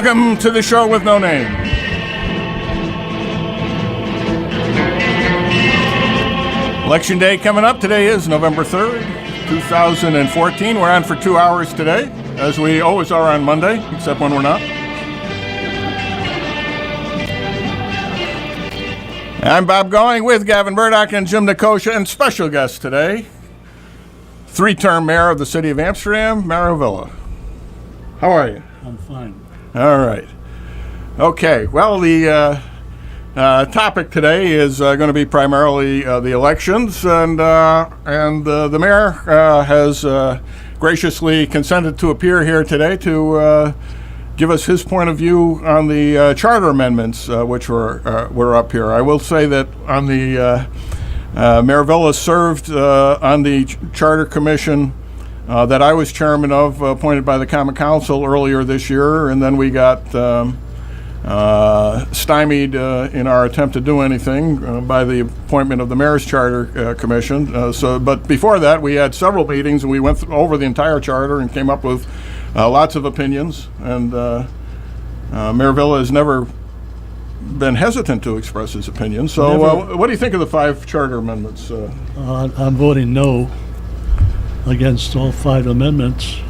Welcome to the show with no name. Election day coming up. Today is November 3rd, 2014. We're on for 2 hours today, as we always are on Monday, except when we're not. I'm Bob Going with Gavin Murdoch and Jim Nikosha, and special guest today, three-term mayor of the city of Amsterdam, Mario Villa. How are you? I'm fine. All right. Okay. Well, the topic today is going to be primarily the elections, and the mayor has graciously consented to appear here today to give us his point of view on the charter amendments, which were up here. I will say that on the Mayor Villa served on the Charter Commission that I was chairman of, appointed by the Common Council earlier this year, and then we got stymied in our attempt to do anything by the appointment of the Mayor's Charter Commission. But before that, we had several meetings, and we went over the entire charter and came up with lots of opinions. And Mayor Villa has never been hesitant to express his opinion. So what do you think of the 5 charter amendments? I'm voting no against all 5 amendments.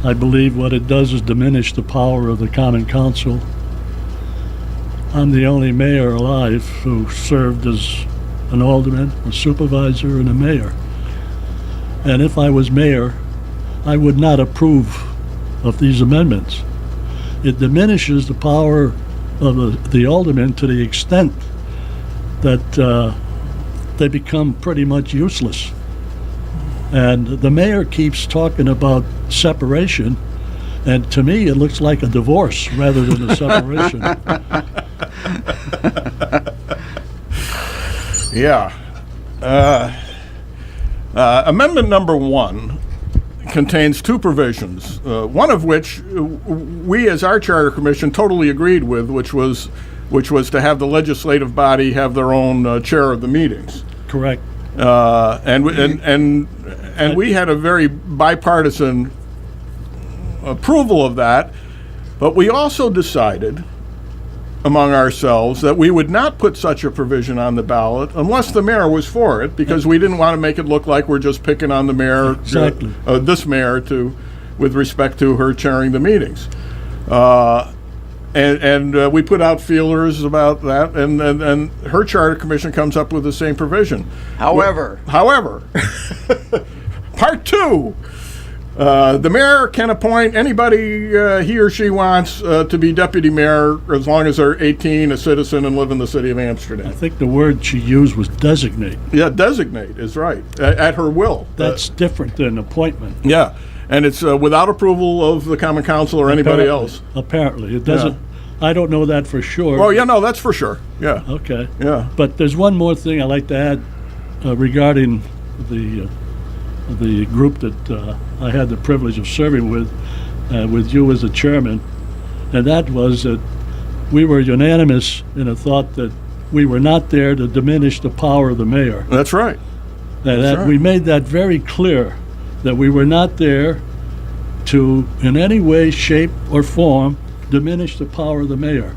I believe what it does is diminish the power of the Common Council. I'm the only mayor alive who served as an alderman, a supervisor, and a mayor. And if I was mayor, I would not approve of these amendments. It diminishes the power of the aldermen to the extent that they become pretty much useless. And the mayor keeps talking about separation, and to me it looks like a divorce rather than a separation. Yeah. Amendment number 1 contains 2 provisions, one of which we as our Charter Commission totally agreed with, which was to have the legislative body have their own chair of the meetings. Correct. And we had a very bipartisan approval of that, but we also decided among ourselves that we would not put such a provision on the ballot unless the mayor was for it, because we didn't want to make it look like we're just picking on the mayor, exactly. This mayor, with respect to her chairing the meetings. And we put out feelers about that, and her Charter Commission comes up with the same provision. However, Part 2, the mayor can appoint anybody he or she wants to be deputy mayor as long as they're 18, a citizen, and live in the city of Amsterdam. I think the word she used was designate. Yeah, designate is right, at her will. That's different than appointment. Yeah, and it's without approval of the Common Council or anybody else. Apparently. It doesn't. Yeah. I don't know that for sure. Oh, yeah, no, that's for sure. Yeah. Okay. Yeah. But there's one more thing I'd like to add regarding the group that I had the privilege of serving with you as the chairman, and that was that we were unanimous in a thought that we were not there to diminish the power of the mayor. That's right. And we made that very clear, that we were not there to, in any way, shape, or form, diminish the power of the mayor.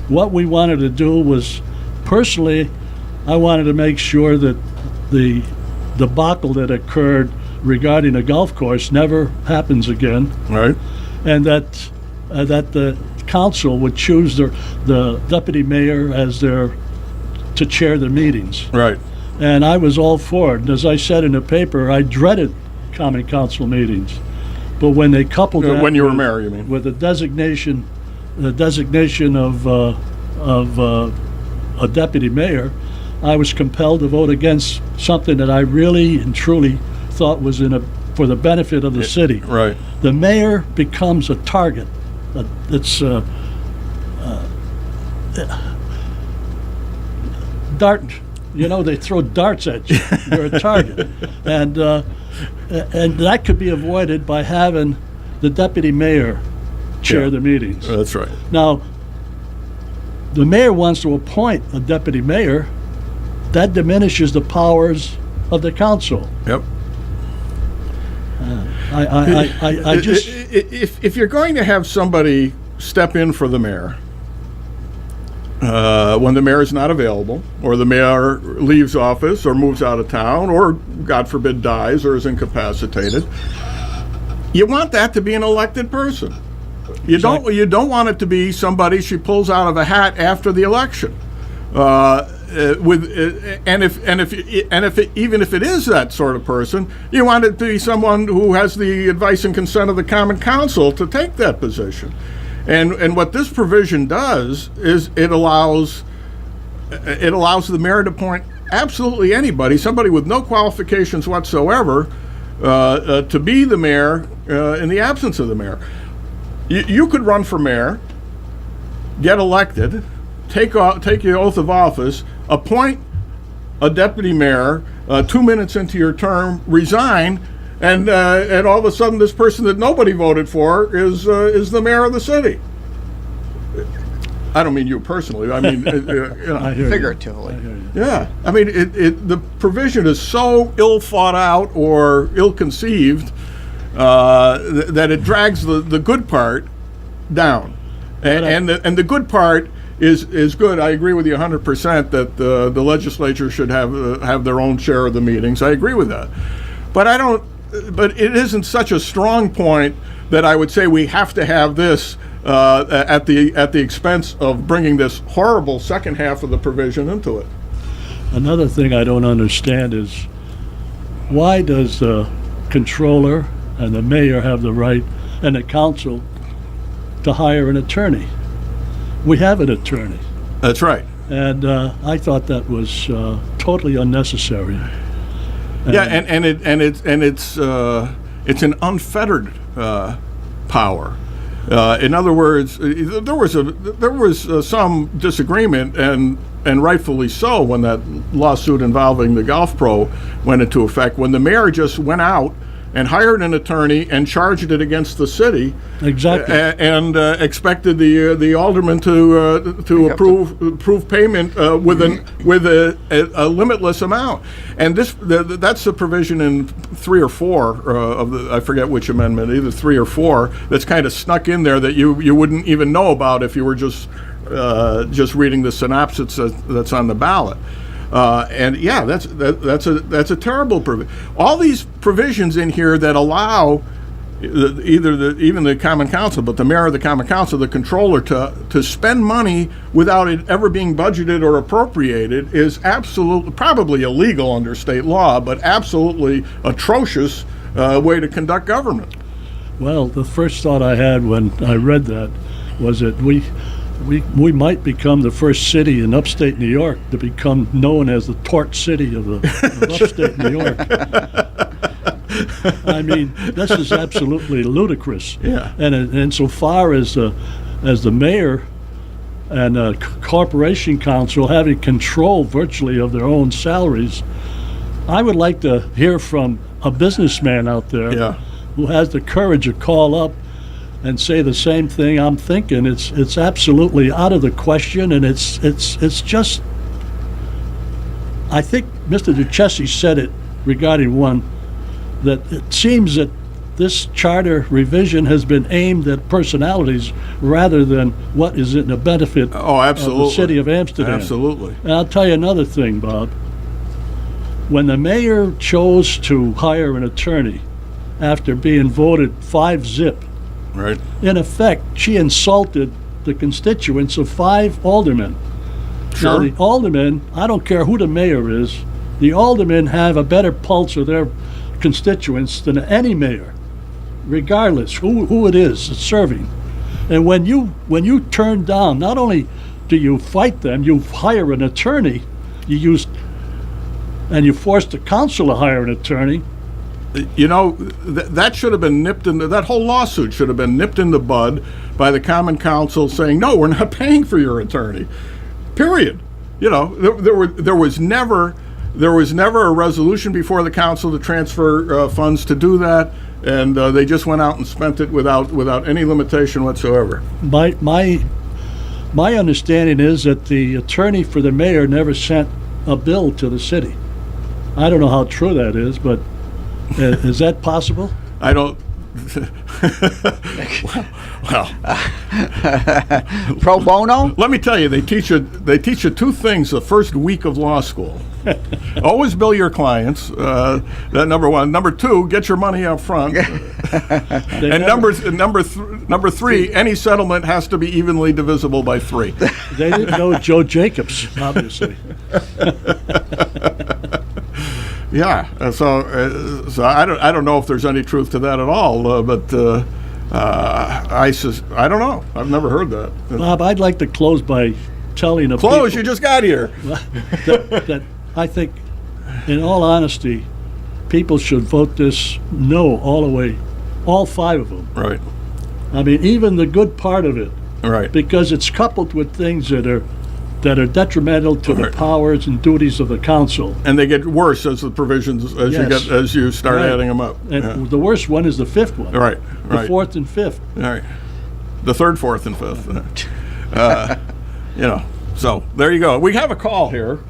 What we wanted to do was, personally, I wanted to make sure that the debacle that occurred regarding a golf course never happens again. Right. And that the council would choose the deputy mayor as to chair the meetings. Right. And I was all for it. And as I said in the paper, I dreaded Common Council meetings. But when they coupled that when you were mayor, you mean? With the designation of a deputy mayor, I was compelled to vote against something that I really and truly thought was for the benefit of the city. Right. The mayor becomes a target. It's dart. You know, they throw darts at you. You're a target, and that could be avoided by having the deputy mayor chair the meetings. That's right. Now, the mayor wants to appoint a deputy mayor. That diminishes the powers of the council. Yep. I just if you're going to have somebody step in for the mayor when the mayor is not available, or the mayor leaves office or moves out of town, or God forbid dies or is incapacitated, you want that to be an elected person. You don't want it to be somebody she pulls out of a hat after the election. Even if it is that sort of person, you want it to be someone who has the advice and consent of the Common Council to take that position. And what this provision does is it allows the mayor to appoint absolutely anybody, somebody with no qualifications whatsoever, to be the mayor in the absence of the mayor. You could run for mayor, get elected, take your oath of office, appoint a deputy mayor 2 minutes into your term, resign, and all of a sudden this person that nobody voted for is the mayor of the city. I don't mean you personally. I mean, figuratively. Yeah. I mean, the provision is so ill thought out or ill conceived that it drags the good part down, and the good part is good. I agree with you 100% that the legislature should have their own share of the meetings. I agree with that, but I don't. But it isn't such a strong point that I would say we have to have this at the expense of bringing this horrible second half of the provision into it. Another thing I don't understand is why does the controller and the mayor have the right, and the council, to hire an attorney? We have an attorney. That's right. And I thought that was totally unnecessary. It's an unfettered power. In other words, there was some disagreement, and rightfully so, when that lawsuit involving the golf pro went into effect. When the mayor just went out and hired an attorney and charged it against the city, exactly, and expected the alderman to approve payment with a limitless amount. And that's the provision in 3 or 4 of the, I forget which amendment, either 3 or 4, that's kind of snuck in there that you wouldn't even know about if you were just reading the synopsis that's on the ballot. That's a terrible provision. All these provisions in here that allow even the Common Council, but the mayor of the Common Council, the controller, to spend money without it ever being budgeted or appropriated is absolutely, probably illegal under state law, but absolutely atrocious way to conduct government. Well, the first thought I had when I read that was that we might become the first city in upstate New York to become known as the tort city of upstate New York. I mean, this is absolutely ludicrous. Yeah. And so far as the mayor and corporation council having control virtually of their own salaries, I would like to hear from a businessman out there who has the courage to call up and say the same thing I'm thinking. It's absolutely out of the question, and it's just. I think Mr. Duchessis said it regarding one, that it seems that this charter revision has been aimed at personalities rather than what is in the benefit of the city of Amsterdam. Absolutely. And I'll tell you another thing, Bob. When the mayor chose to hire an attorney after being voted 5-0, right, in effect, she insulted the constituents of 5 aldermen. Sure. Now, the aldermen, I don't care who the mayor is, the aldermen have a better pulse of their constituents than any mayor, regardless who it is that's serving. And when you turn down, not only do you fight them, you hire an attorney, you force the council to hire an attorney. You know, that should have been nipped in that whole lawsuit should have been nipped in the bud by the Common Council, saying, no, we're not paying for your attorney, period. You know, there was never a resolution before the council to transfer funds to do that, and they just went out and spent it without any limitation whatsoever. My understanding is that the attorney for the mayor never sent a bill to the city. I don't know how true that is, but is that possible? I don't well, Pro bono? let me tell you, they teach you two things the first week of law school. Always bill your clients. That number one. Number two, get your money up front. And number three, any settlement has to be evenly divisible by 3. They didn't know Joe Jacobs, obviously. Yeah. So I don't know if there's any truth to that at all. But I don't know. I've never heard that. Bob, I'd like to close by telling a Close. people You just got here. that I think, in all honesty, people should vote this no all the way, all 5 of them. Right. I mean, even the good part of it, Right. because it's coupled with things that are detrimental to the Right. powers and duties of the council. And they get worse as the provisions Yes. as you start Right. adding them up. And Yeah. the worst one is the 5th one. Right. The Right. 4th and 5th. Right. The 3rd, 4th, and 5th. So there you go. We have a call here.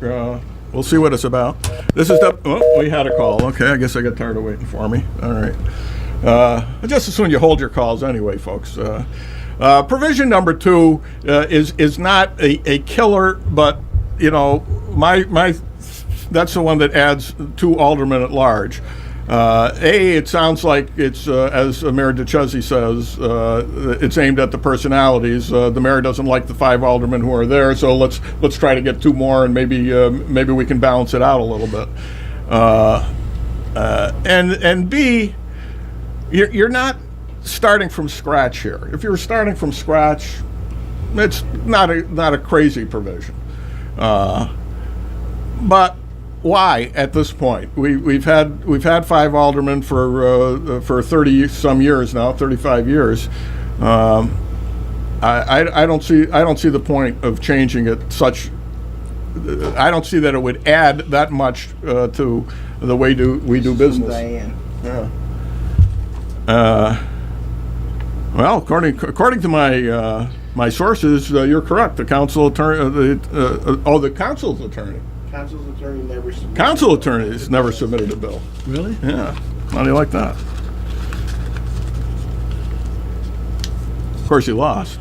We'll see what it's about. This is we had a call. Okay, I guess I got tired of waiting for me. All right. Just as soon you hold your calls anyway, folks. Provision number 2 is not a killer, but that's the one that adds 2 aldermen at large. It sounds like it's, as Mayor DeChesney says, it's aimed at the personalities. The mayor doesn't like the 5 aldermen who are there, so let's try to get 2 more, and maybe we can balance it out a little bit. And B, you're not starting from scratch here. If you're starting from scratch, it's not a crazy provision. But why at this point? We've had 5 aldermen for 30 some years now, 35 years. I don't see the point of changing it such. I don't see that it would add that much to the way we do business. Diane. Yeah. Well, according to my sources, you're correct. The council attorney, the council's attorney. Council's attorney never submitted. Council attorneys never submitted a bill. Really? Yeah. How do you like that? Of course, he lost.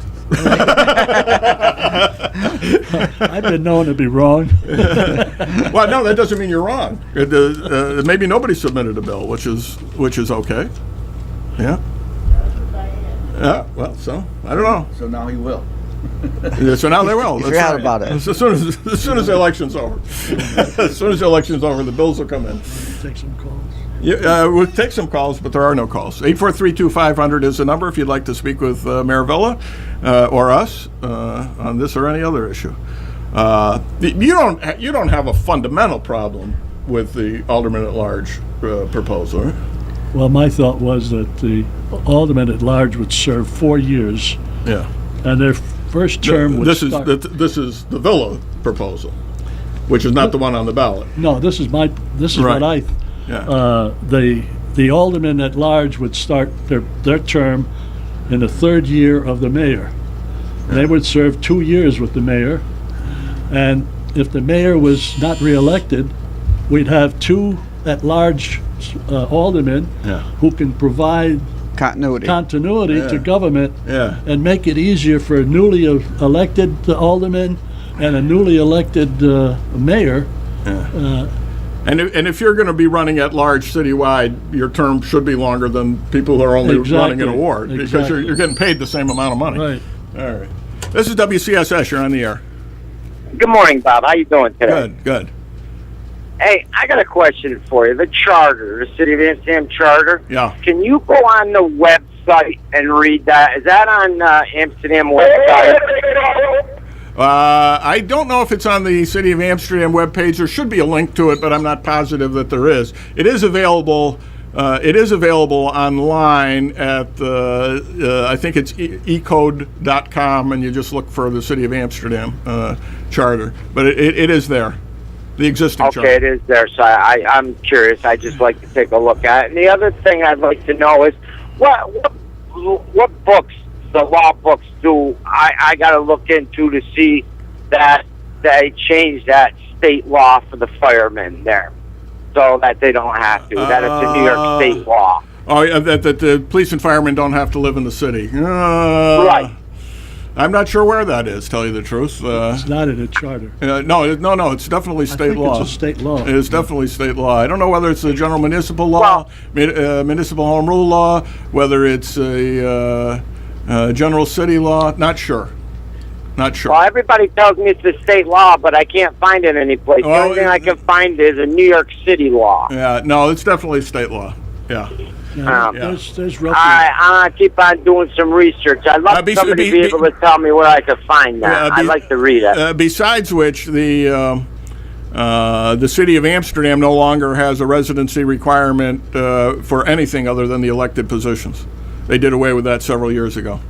I've been known to be wrong. Well, no, that doesn't mean you're wrong. Maybe nobody submitted a bill, which is okay. Yeah. Yeah. Well, so I don't know. So now he will. Yeah, so now they will. He's That's forgot right. about it. As soon as the election's over. As soon as the election's over, the bills will come in. Take some calls. Yeah, we'll take some calls, but there are no calls. 843-2500 is the number if you'd like to speak with Mayor Villa or us on this or any other issue. You don't have a fundamental problem with the alderman at large proposal, right? Well, my thought was that the aldermen at large would serve 4 years, Yeah. and their first term would This start. is the Villa proposal, which is not the one on the ballot. No, this is Right. what I. Yeah. The aldermen at large would start their term in the 3rd year of the mayor. They would serve 2 years with the mayor, and if the mayor was not reelected, we'd have 2 at-large aldermen Yeah. who can provide Continuity. continuity to Yeah. government Yeah. and make it easier for a newly elected alderman and a newly elected mayor. And if you're going to be running at large citywide, your term should be longer than people who are only running an Exactly. award because Exactly. you're getting paid the same amount of money. Right. All right. This is WCSS. You're on the air. Good morning, Bob. How you doing today? Good. Hey, I got a question for you. The charter, the City of Amsterdam charter. Yeah. Can you go on the website and read that? Is that on Amsterdam website? I don't know if it's on the City of Amsterdam webpage. There should be a link to it, but I'm not positive that there is. It is available. It is available online at I think it's ecode.com, and you just look for the City of Amsterdam charter. But it is there, the existing charter. Okay, it is there. So I'm curious. I just like to take a look at it. And the other thing I'd like to know is what books, the law books, do I got to look into to see that they change that state law for the firemen there, so that they don't have to. That it's a New York State law. Oh, yeah, that the police and firemen don't have to live in the city. Right. I'm not sure where that is, tell you the truth. It's not in a charter. No, it's definitely state I think law. it's a state law. It is definitely state law. I don't know whether it's the general municipal law, municipal home rule law, whether it's a general city law. Not sure. Well, everybody tells me it's a state law, but I can't find it anyplace. The only thing I can find is a New York City law. Yeah, no, it's definitely state law. Yeah. There's roughly. I'm going to keep on doing some research. I'd love somebody to be able to tell me where I could find that. I'd like to read it. Besides which, the city of Amsterdam no longer has a residency requirement for anything other than the elected positions. They did away with that several years ago.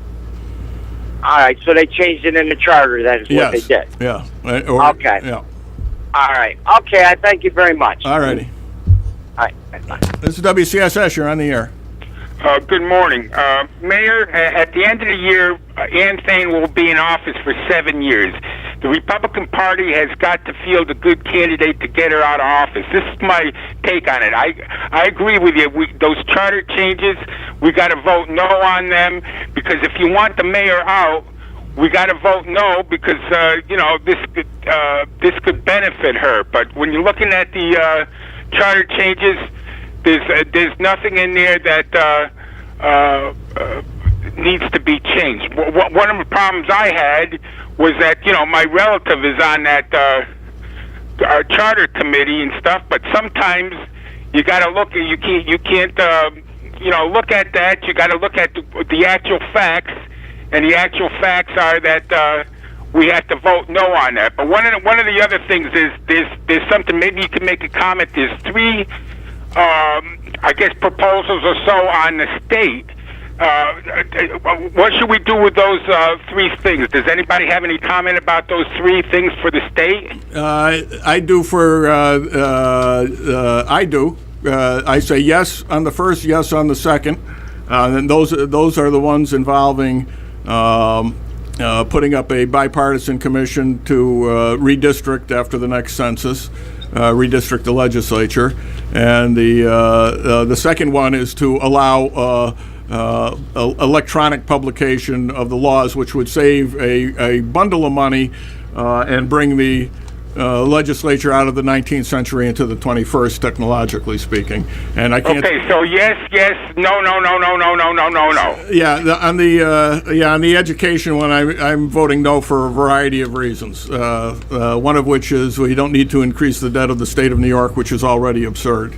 All right, so they changed it in the charter. That is what they did. Yeah. Okay. Yeah. All right. Okay, I thank you very much. All righty. All right. Bye. This is WCSS. You're on the air. Good morning. Mayor, at the end of the year, Ann Thane will be in office for 7 years. The Republican Party has got to field a good candidate to get her out of office. This is my take on it. I agree with you. Those charter changes, we got to vote no on them, because if you want the mayor out, we got to vote no, because this could benefit her. But when you're looking at the charter changes, there's nothing in there that needs to be changed. One of the problems I had was that my relative is on that our charter committee and stuff, but sometimes you got to look. You can't look at that. You got to look at the actual facts, and the actual facts are that we have to vote no on that. But one of the other things is there's something. Maybe you can make a comment. There's three. I guess proposals or so on the state. What should we do with those three things? Does anybody have any comment about those three things for the state? I do. I say yes on the first, yes on the second. And those are the ones involving putting up a bipartisan commission to redistrict after the next census. Redistrict the legislature, and the second one is to allow electronic publication of the laws, which would save a bundle of money and bring the legislature out of the 19th century into the 21st, technologically speaking. And I can't. Okay, so yes, no. Yeah, on the education one, I'm voting no for a variety of reasons. One of which is we don't need to increase the debt of the state of New York, which is already absurd.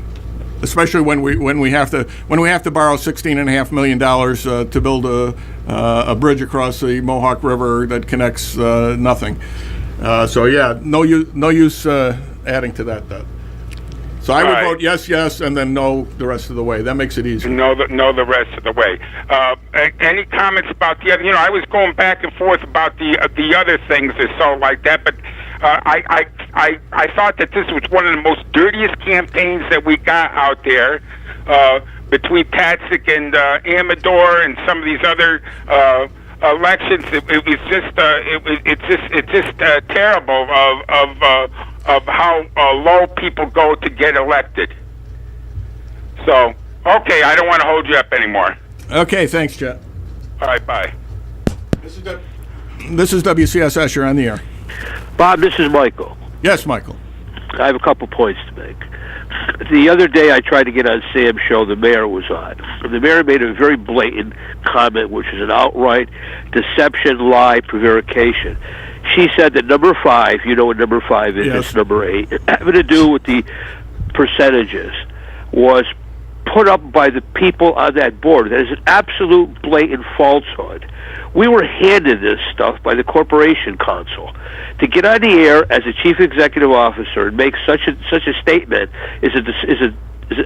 Especially when we have to borrow $16.5 million to build a bridge across the Mohawk River that connects nothing. So yeah, no use adding to that debt. So I would vote yes, and then no the rest of the way. That makes it easy. No, the rest of the way. Any comments about the other? I was going back and forth about the other things or so like that, but I thought that this was one of the most dirtiest campaigns that we got out there between Tatzik and Amador and some of these other elections. It's just terrible of how low people go to get elected. So, okay, I don't want to hold you up anymore. Okay, thanks, Chet. All right, bye. This is WCSS. You're on the air. Bob, this is Michael. Yes, Michael. I have a couple points to make. The other day I tried to get on Sam's show, the mayor was on. And the mayor made a very blatant comment, which is an outright deception, lie, prevarication. She said that number 5, you know what number 5 is, yes. It's number 8, having to do with the percentages, was put up by the people on that board. That is an absolute blatant falsehood. We were handed this stuff by the Corporation Council. To get on the air as a chief executive officer and make such a statement is an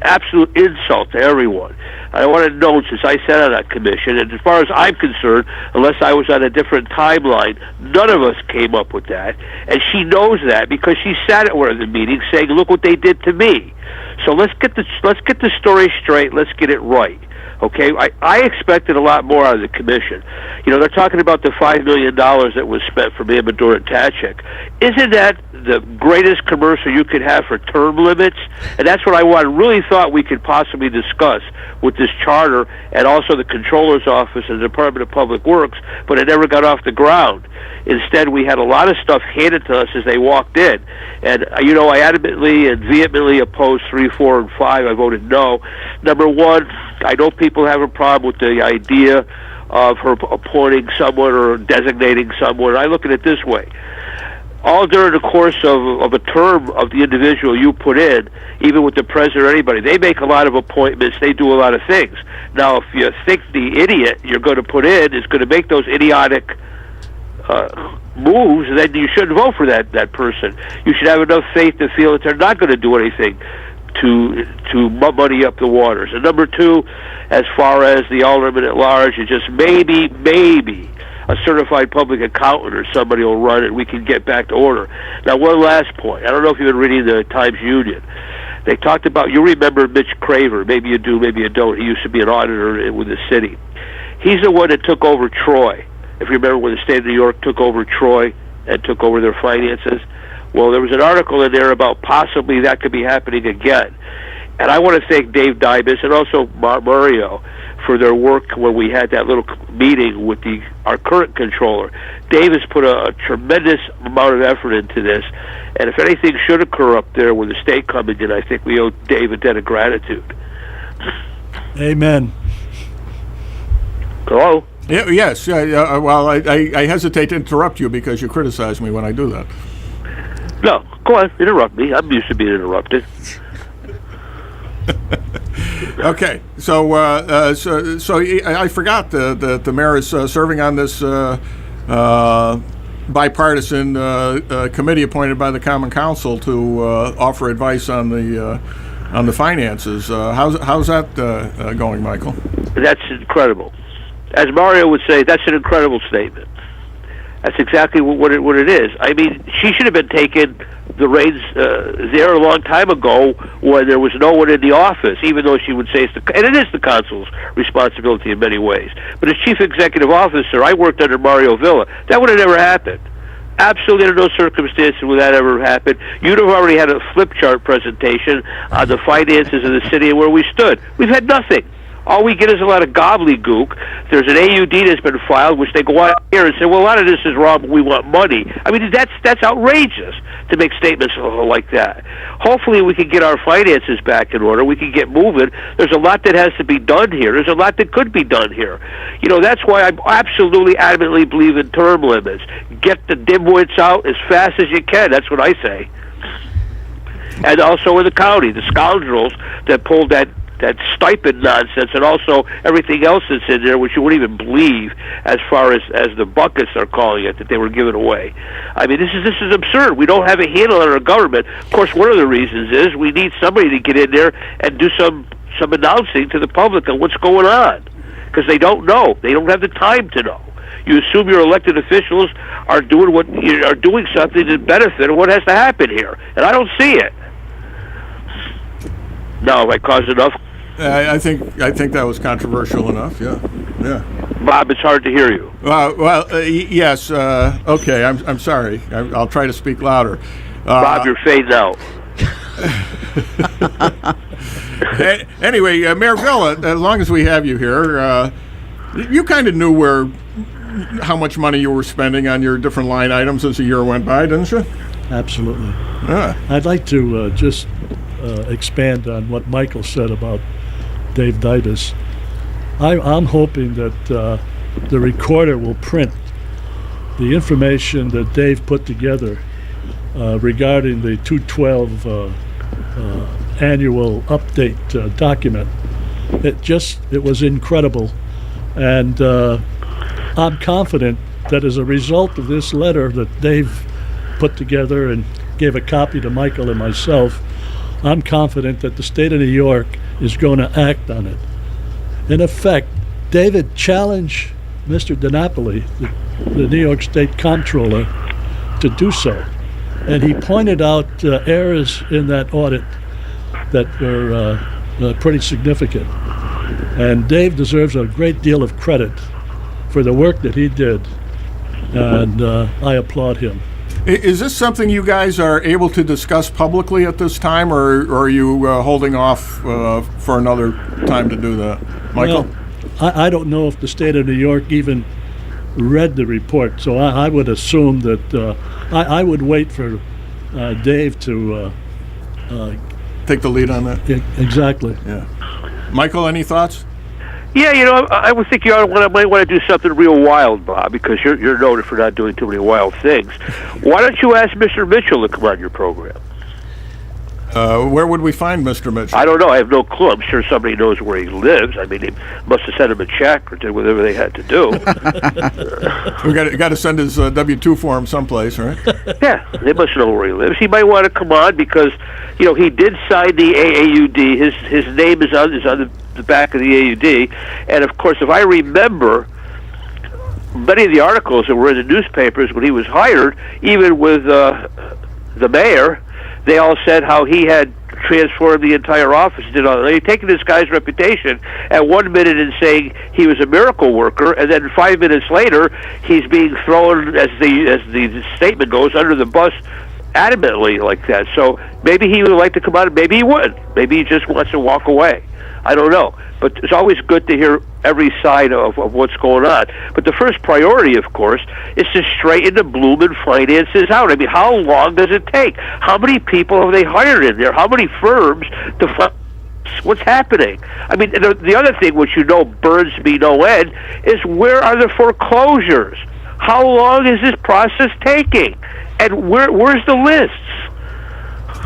absolute insult to everyone. I want to note, since I sat on that commission, and as far as I'm concerned, unless I was on a different timeline, none of us came up with that. And she knows that because she sat at one of the meetings saying, look what they did to me. So let's get the story straight. Let's get it right. Okay, I expected a lot more out of the commission. You know, they're talking about the $5 million that was spent from Amador and Tachik. Isn't that the greatest commercial you could have for term limits? And that's what I really thought we could possibly discuss with this charter and also the Comptroller's Office and the Department of Public Works, but it never got off the ground. Instead, we had a lot of stuff handed to us as they walked in. And, you know, I adamantly and vehemently opposed 3, 4, and 5. I voted no. Number one, I know people have a problem with the idea of her appointing someone or designating someone. I look at it this way. All during the course of a term of the individual you put in, even with the president or anybody, they make a lot of appointments, they do a lot of things. Now, if you think the idiot you're going to put in is going to make those idiotic moves, then you shouldn't vote for that person. You should have enough faith to feel that they're not going to do anything to muddy up the waters. And number two, as far as the alderman at large, is just maybe a certified public accountant or somebody will run it, we can get back to order. Now, one last point. I don't know if you've been reading the Times-Union. They talked about, you remember Mitch Craver. Maybe you do, maybe you don't. He used to be an auditor with the city. He's the one that took over Troy. If you remember when the state of New York took over Troy and took over their finances. Well, there was an article in there about possibly that could be happening again. And I want to thank Dave Dybus and also Mario for their work when we had that little meeting with our current controller. Dave has put a tremendous amount of effort into this, and if anything should occur up there with the state coming in, I think we owe Dave a debt of gratitude. Amen. Hello? Yeah, yes. Well, I hesitate to interrupt you because you criticize me when I do that. No, go on, interrupt me. I'm used to being interrupted. Okay, so I forgot that the mayor is serving on this bipartisan committee appointed by the Common Council to offer advice on the finances. How's that going, Michael? That's incredible. As Mario would say, that's an incredible statement. That's exactly what it is. I mean, she should have been taking the reins there a long time ago when there was no one in the office, even though she would say and it is the consul's responsibility in many ways. But as chief executive officer, I worked under Mario Villa. That would have never happened. Absolutely under no circumstances would that ever happen. You'd have already had a flip chart presentation on the finances of the city and where we stood. We've had nothing. All we get is a lot of gobbledygook. There's an AUD that's been filed, which they go out here and say, well, a lot of this is wrong, but we want money. I mean, that's outrageous to make statements like that. Hopefully we can get our finances back in order. We can get moving. There's a lot that has to be done here. There's a lot that could be done here. You know, that's why I absolutely adamantly believe in term limits. Get the dimwits out as fast as you can. That's what I say. And also in the county, the scoundrels that pulled that stipend nonsense, and also everything else that's in there, which you wouldn't even believe, as far as the buckets they're calling it, that they were giving away. I mean, this is absurd. We don't have a handle on our government. Of course, one of the reasons is we need somebody to get in there and do some announcing to the public on what's going on, because they don't know. They don't have the time to know. You assume your elected officials are doing something to benefit of what has to happen here, and I don't see it. No, I caused enough. I think that was controversial enough. Yeah. Bob, it's hard to hear you. Yes. Okay, I'm sorry. I'll try to speak louder. Bob, you're fading out. Anyway, Mayor Villa, as long as we have you here, you kind of knew how much money you were spending on your different line items as the year went by, didn't you? Absolutely. Yeah. I'd like to just expand on what Michael said about Dave Dybus. I'm hoping that the recorder will print the information that Dave put together regarding the 212 annual update document. It was incredible, and I'm confident that as a result of this letter that Dave put together and gave a copy to Michael and myself, I'm confident that the state of New York is going to act on it. In effect, David challenged Mr. DiNapoli, the New York State Comptroller, to do so. And he pointed out errors in that audit that were pretty significant. And Dave deserves a great deal of credit for the work that he did, and I applaud him. Is this something you guys are able to discuss publicly at this time, or are you holding off for another time to do that? Michael? Well, I don't know if the state of New York even read the report, so I would assume that I would wait for Dave to take the lead on that. Exactly. Yeah. Michael, any thoughts? Yeah, I would think might want to do something real wild, Bob, because you're noted for not doing too many wild things. Why don't you ask Mr. Mitchell to come on your program? Where would we find Mr. Mitchell? I don't know. I have no clue. I'm sure somebody knows where he lives. I mean, they must have sent him a check or did whatever they had to do. We got to send his W-2 form someplace, right? Yeah, they must know where he lives. He might want to come on because, he did sign the AAUD. His name is on the back of the AUD, and of course, if I remember, many of the articles that were in the newspapers when he was hired, even with the mayor, they all said how he had transformed the entire office. They'd taken this guy's reputation at 1 minute and saying he was a miracle worker, and then 5 minutes later, he's being thrown, as the statement goes, under the bus adamantly like that. So maybe he would like to come out, and maybe he wouldn't. Maybe he just wants to walk away. I don't know. But it's always good to hear every side of what's going on. But the first priority, of course, is to straighten the bloomin' finances out. I mean, how long does it take? How many people have they hired in there? How many firms to find what's happening? I mean, the other thing, which burns me no end, is where are the foreclosures? How long is this process taking? And where's the lists?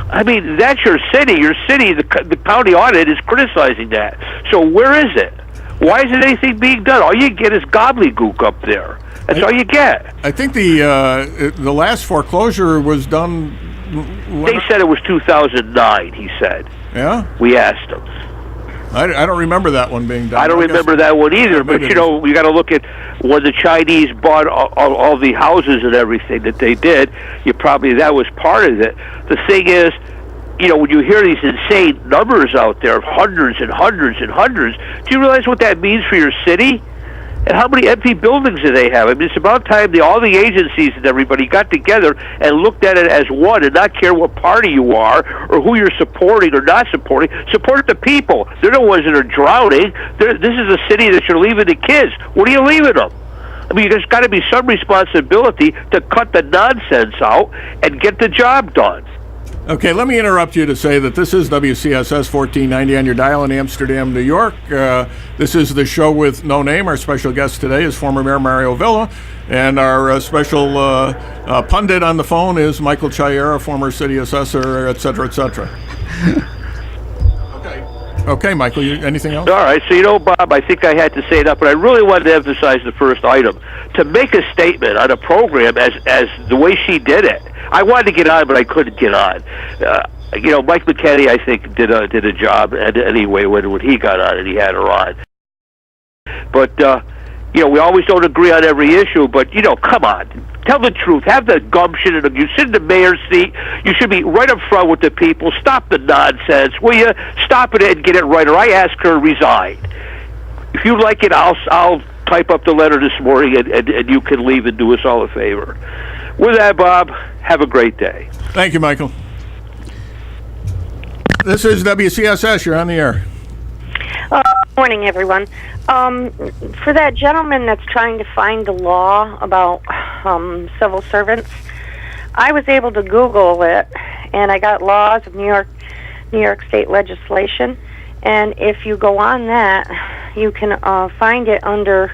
I mean, that's your city. Your city, the county audit is criticizing that. So where is it? Why isn't anything being done? All you get is gobbledygook up there. That's all you get. I think the last foreclosure was done. They said it was 2009. He said. Yeah. We asked them. I don't remember that one being done. I don't remember that one either. But you got to look at when the Chinese bought all the houses and everything that they did. That was part of it. The thing is, when you hear these insane numbers out there of hundreds and hundreds and hundreds, do you realize what that means for your city? And how many empty buildings do they have? I mean, it's about time all the agencies and everybody got together and looked at it as one and not care what party you are or who you're supporting or not supporting. Support the people. They're the ones that are drowning. This is a city that you're leaving the kids. What are you leaving them? I mean, there's got to be some responsibility to cut the nonsense out and get the job done. Okay, let me interrupt you to say that this is WCSS 1490 on your dial in Amsterdam, New York. This is the show with no name. Our special guest today is former Mayor Mario Villa, and our special pundit on the phone is Michael Chiara, former city assessor, et cetera, et cetera. Okay, Michael, anything else? All right, so Bob, I think I had to say that, but I really wanted to emphasize the first item. To make a statement on a program as the way she did it, I wanted to get on, but I couldn't get on. Mike McKinney, I think, did a job anyway when he got on and he had her on. But we always don't agree on every issue. But come on, tell the truth. Have the gumption, and you sit in the mayor's seat. You should be right up front with the people. Stop the nonsense, will you? Stop it and get it right, or I ask her to resign. If you like it, I'll type up the letter this morning, and you can leave and do us all a favor. With that, Bob, have a great day. Thank you, Michael. This is WCSS. You're on the air. Morning, everyone. For that gentleman that's trying to find the law about civil servants, I was able to Google it, and I got laws of New York State legislation. And if you go on that, you can find it under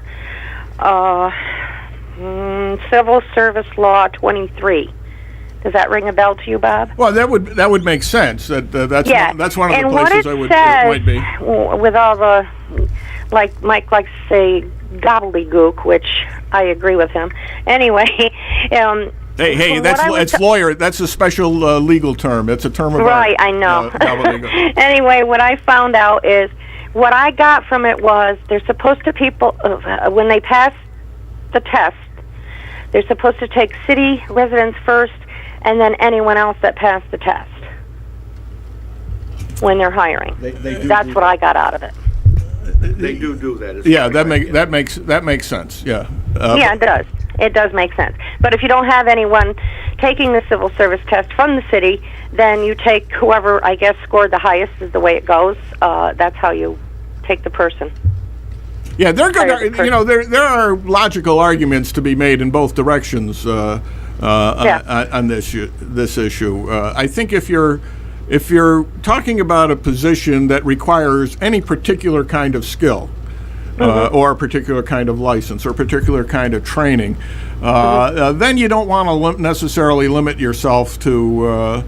Civil Service Law 23. Does that ring a bell to you, Bob? Well, that would make sense. That's one of the places it might be. With all the, like Mike likes to say, gobbledygook, which I agree with him. Anyway, Hey, it's lawyer. That's a special legal term. It's a term of right. I know. Anyway, what I found out is what I got from it was they're supposed to when they pass the test, they're supposed to take city residents first, and then anyone else that passed the test. when they're hiring. They do That's do what I got out of it. They do that. It's Yeah, right, that makes sense. Yeah. Yeah, it does. It does make sense. But if you don't have anyone taking the civil service test from the city, then you take whoever, I guess, scored the highest is the way it goes. That's how you take the person. Yeah, they're good. You know, there are logical arguments to be made in both directions on this issue. I think if you're talking about a position that requires any particular kind of skill, or a particular kind of license, or a particular kind of training, then you don't want to necessarily limit yourself to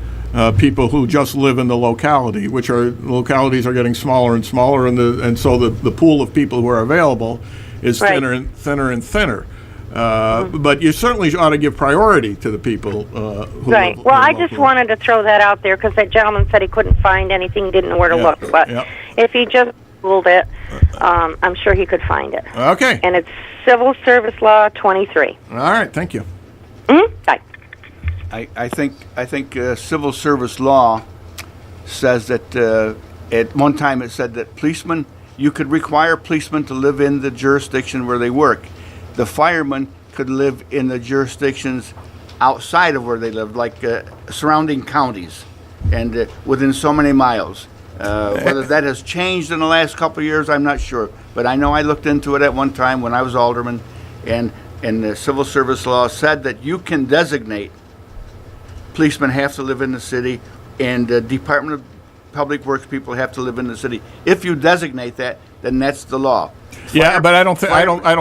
people who just live in the locality, localities are getting smaller and smaller, and so the pool of people who are available is thinner and thinner. But you certainly ought to give priority to the people who Right. live, Well, I just wanted to throw that out there because that gentleman said he couldn't find anything, didn't know where to look. But if he just Googled it, I'm sure he could find it. Okay. And it's Civil Service Law 23. All right. Thank you. Bye. I think civil service law says that at one time it said that you could require policemen to live in the jurisdiction where they work. The firemen could live in the jurisdictions outside of where they live, like surrounding counties and within so many miles. Whether that has changed in the last couple of years, I'm not sure. But I know I looked into it at one time when I was alderman, and the civil service law said that you can designate policemen have to live in the city, and the Department of Public Works people have to live in the city. If you designate that, then that's the law. Yeah, but I don't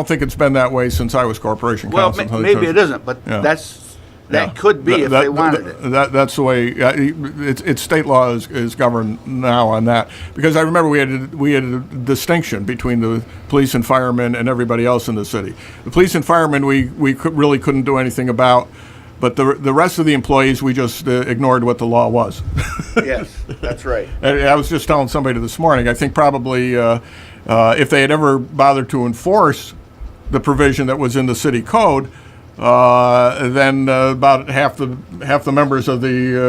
think it's been that way since I was corporation counsel. Well, maybe it isn't, but that could be if they wanted it. That's the way it's state law is governed now on that, because I remember we had a distinction between the police and firemen and everybody else in the city. The police and firemen we really couldn't do anything about. But the rest of the employees, we just ignored what the law was. Yes, that's right. I was just telling somebody this morning, I think probably if they had ever bothered to enforce the provision that was in the city code, then about half the members of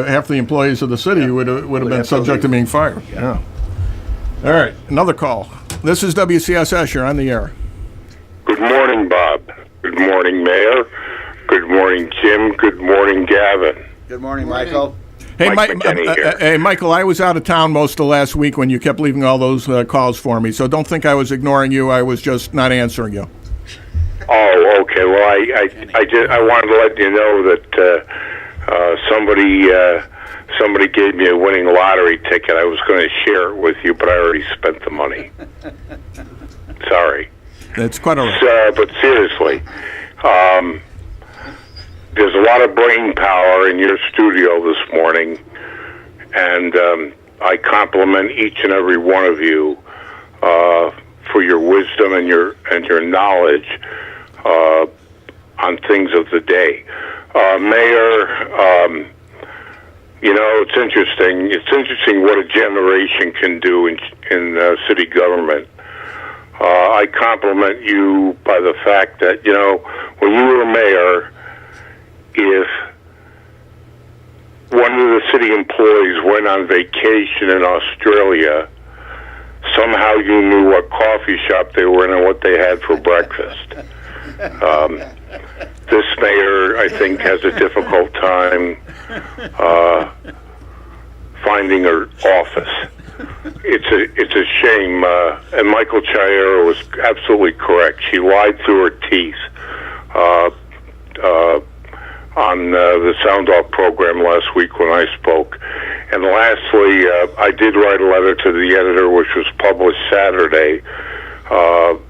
half the employees of the city would have been subject to being fired. Yeah. All right, another call. This is WCSS. You're on the air. Good morning, Bob. Good morning, Mayor. Good morning, Jim. Good morning, Gavin. Good morning, Michael. Hey, Mike Michael, I was out of town most of last week when you kept leaving all those calls for me, so don't think I was ignoring you. I was just not answering you. Oh, okay. Well, I wanted to let you know that somebody gave me a winning lottery ticket. I was going to share it with you, but I already spent the money. Sorry. That's quite all right. But seriously, there's a lot of brain power in your studio this morning, and I compliment each and every one of you for your wisdom and your knowledge on things of the day. Mayor, it's interesting. It's interesting what a generation can do in city government. I compliment you by the fact that, when you were mayor, if one of the city employees went on vacation in Australia, somehow you knew what coffee shop they were in and what they had for breakfast. This mayor, I think, has a difficult time finding her office. It's a shame. And Michael Chiara was absolutely correct. She lied through her teeth on the Sound Off program last week when I spoke. And lastly, I did write a letter to the editor, which was published Saturday,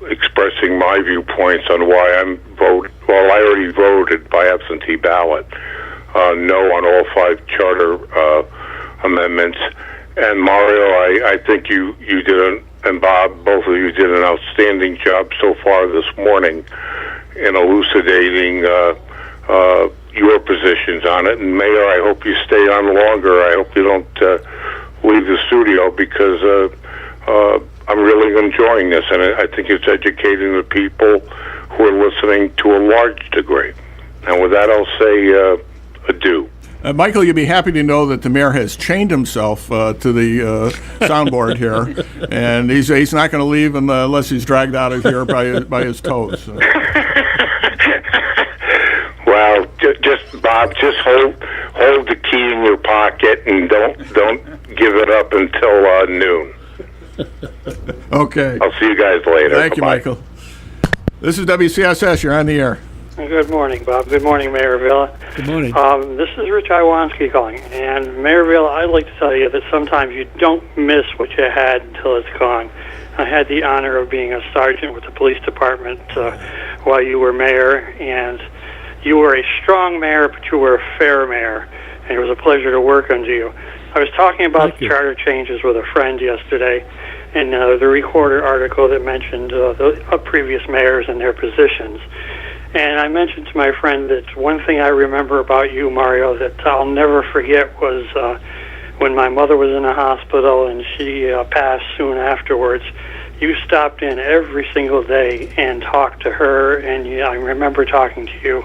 expressing my viewpoints on why I already voted by absentee ballot no on all 5 charter amendments. And Mario, I think you did, and Bob, both of you did an outstanding job so far this morning in elucidating your positions on it. And Mayor, I hope you stay on longer. I hope you don't leave the studio, because I'm really enjoying this, and I think it's educating the people who are listening to a large degree. And with that, I'll say adieu. Michael, you'll be happy to know that the mayor has chained himself to the soundboard here, and he's not going to leave unless he's dragged out of here by his toes. Well, just Bob, just hold the key in your pocket and don't give it up until noon. Okay. I'll see you guys later. Thank you, Bye-bye. Michael. This is WCSS. You're on the air. Good morning, Bob. Good morning, Mayor Villa. Good morning. This is Rich Iwanski calling. And Mayor Villa, I'd like to tell you that sometimes you don't miss what you had until it's gone. I had the honor of being a sergeant with the police department while you were mayor, and you were a strong mayor, but you were a fair mayor, and it was a pleasure to work under you. I was talking about the charter changes with a friend yesterday, and the Recorder article that mentioned the previous mayors and their positions. And I mentioned to my friend that one thing I remember about you, Mario, that I'll never forget was when my mother was in the hospital and she passed soon afterwards. You stopped in every single day and talked to her, and I remember talking to you.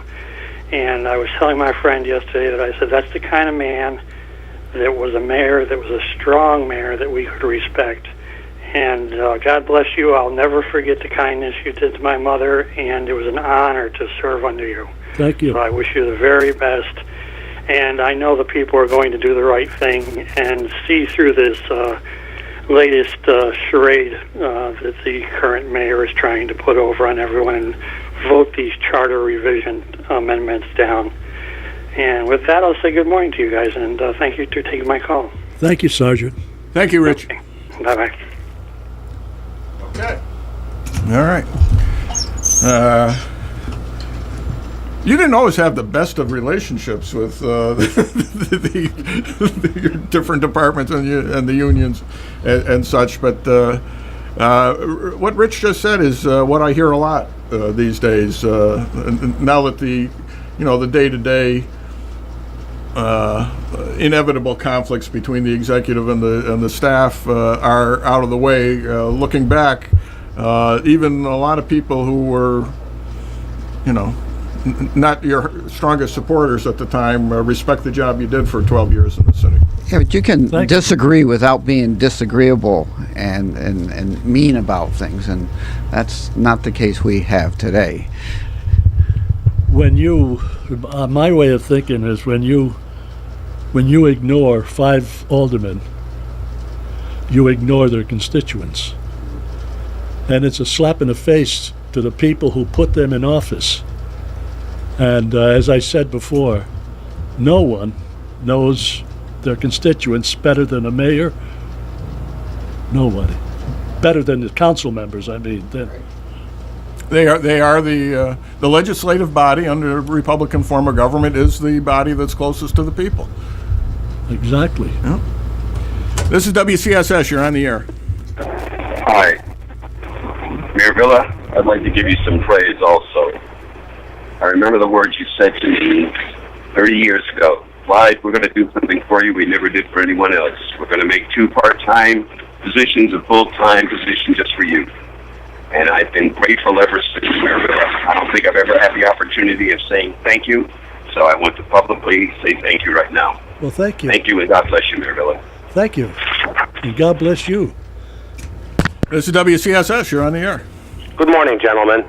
And I was telling my friend yesterday that I said, that's the kind of man that was a mayor, that was a strong mayor that we could respect. And God bless you. I'll never forget the kindness you did to my mother, and it was an honor to serve under you. Thank you. So I wish you the very best. And I know the people are going to do the right thing and see through this latest charade that the current mayor is trying to put over on everyone and vote these charter revision amendments down. And with that, I'll say good morning to you guys, and thank you for taking my call. Thank you, Sergeant. Thank you, Rich. Okay. Bye-bye. Okay. All right. You didn't always have the best of relationships with the different departments and the unions and such, but what Rich just said is what I hear a lot these days. Now that the day-to-day inevitable conflicts between the executive and the staff are out of the way. Looking back, even a lot of people who were, not your strongest supporters at the time respect the job you did for 12 years in the city. Yeah, but you can disagree without being disagreeable and mean about things, and that's not the case we have today. When you, my way of thinking is when you ignore 5 aldermen, you ignore their constituents. And it's a slap in the face to the people who put them in office. And as I said before, no one knows their constituents better than a mayor. Nobody. Better than the council members, I mean. They are the legislative body under a Republican form of government is the body that's closest to the people. Exactly. Yeah. This is WCSS. You're on the air. Hi. Mayor Villa, I'd like to give you some praise also. I remember the words you said to me 30 years ago. Clyde, we're going to do something for you we never did for anyone else. We're going to make 2 part-time positions a full-time position just for you. And I've been grateful ever since, Mayor Villa. I don't think I've ever had the opportunity of saying thank you, so I want to publicly say thank you right now. Well, thank you. Thank you, and God bless you, Mayor Villa. Thank you. And God bless you. This is WCSS. You're on the air. Good morning, gentlemen.